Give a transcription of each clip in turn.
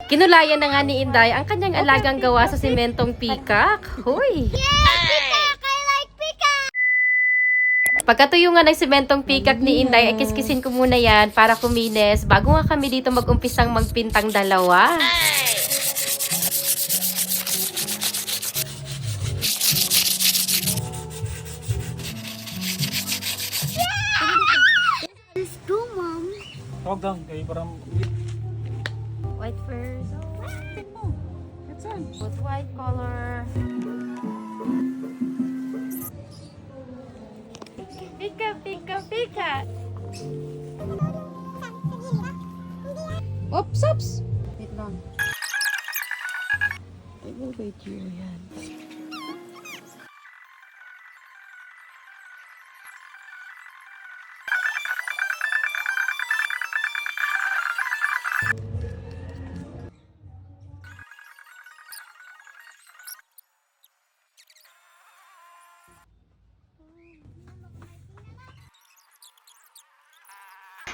Kinulayan na nga ni Inday ang kanyang alagang gawa sa sementong peacock. Hoy! Pagkatuyo nga ng sementong peacock ni Inday, ay kiskisin ko muna yan para kuminis bago nga kami dito mag-umpisang magpintang dalawa. Let's go, Mom. Tawag lang, kayo parang... White first. It's on. Put white color. Pika, pika, pika. Oops, oops. Wait lang. I will wait here, yan.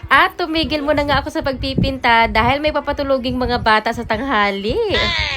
At tumigil muna nga ako sa pagpipinta dahil may papatuloging mga bata sa tanghali.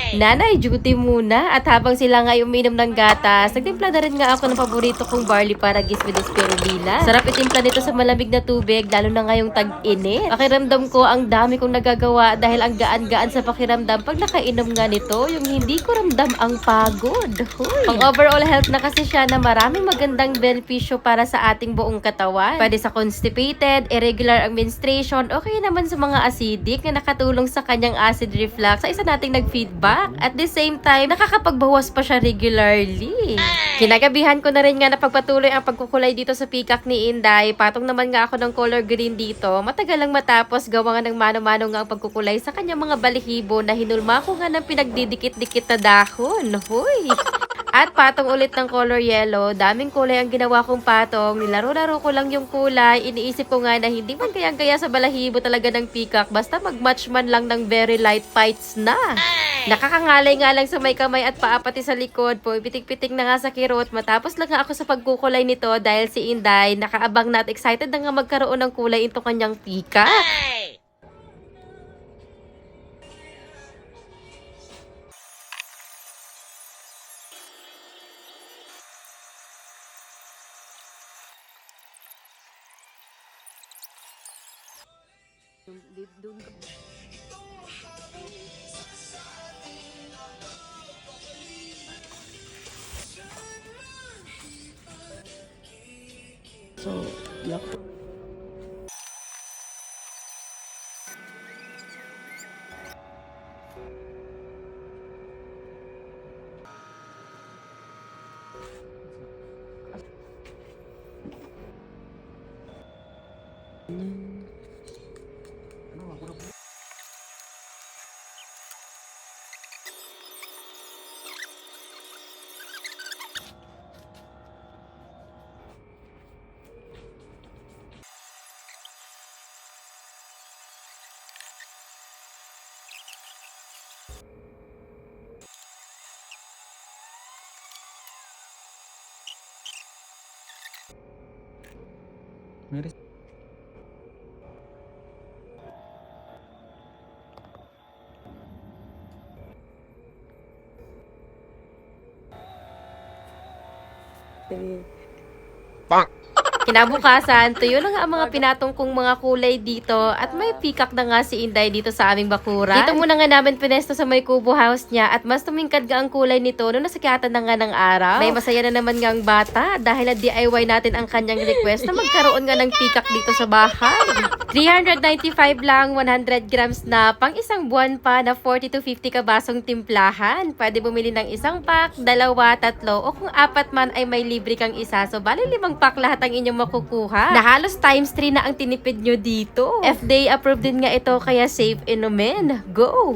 Nanay, duty muna. At habang sila nga uminom ng gatas, nagtimpla na rin nga ako ng paborito kong barley para gis with spirulina. Sarap itimpla nito sa malamig na tubig, lalo na ngayong tag-init. Pakiramdam ko ang dami kong nagagawa dahil ang gaan-gaan sa pakiramdam pag nakainom nga nito, yung hindi ko ramdam ang pagod. Hoy. Pang overall health na kasi siya na maraming magandang benepisyo para sa ating buong katawan. Pwede sa constipated, irregular ang menstruation, okay naman sa mga acidic na nakatulong sa kanyang acid reflux sa isa nating nag-feedback. At the same time, nakakapagbawas pa siya regularly. Kinagabihan ko na rin nga na pagpatuloy ang pagkukulay dito sa peacock ni Inday. Patong naman nga ako ng color green dito. Matagal lang matapos, gawa nga ng mano-mano nga ang pagkukulay sa kanyang mga balahibo na hinulma ko nga ng pinagdidikit-dikit na dahon. Hoy! At patong ulit ng color yellow. Daming kulay ang ginawa kong patong. Nilaro-laro ko lang yung kulay. Iniisip ko nga na hindi man kayang-kaya sa balahibo talaga ng peacock. Basta mag-match man lang ng very light whites na. Nakakangalay nga lang sa may kamay at paa pati sa likod po. Pitik-pitik na nga sa kirot. Matapos lang nga ako sa pagkukulay nito dahil si Inday nakaabang na at excited na nga magkaroon ng kulay ito kanyang peacock. So, yuck. Meron. Kinabukasan, tuyo na nga ang mga pinatong kong mga kulay dito at may peacock na nga si Inday dito sa aming bakuran. Dito muna nga namin pinesto sa may kubo house niya at mas tumingkad nga ang kulay nito nung nasakyatan na nga ng araw. May masaya na naman nga ang bata dahil na-DIY natin ang kanyang request na magkaroon nga ng peacock dito sa bahay. 395 lang, 100 grams na, pang isang buwan pa na 40 to 50 kabasong timplahan. Pwede bumili ng isang pack, dalawa, tatlo, o kung apat man ay may libre kang isa. So, bali 5 pack lahat ang inyong makukuha. Na halos times 3 na ang tinipid nyo dito. FDA approved din nga ito, kaya safe inumin. Go!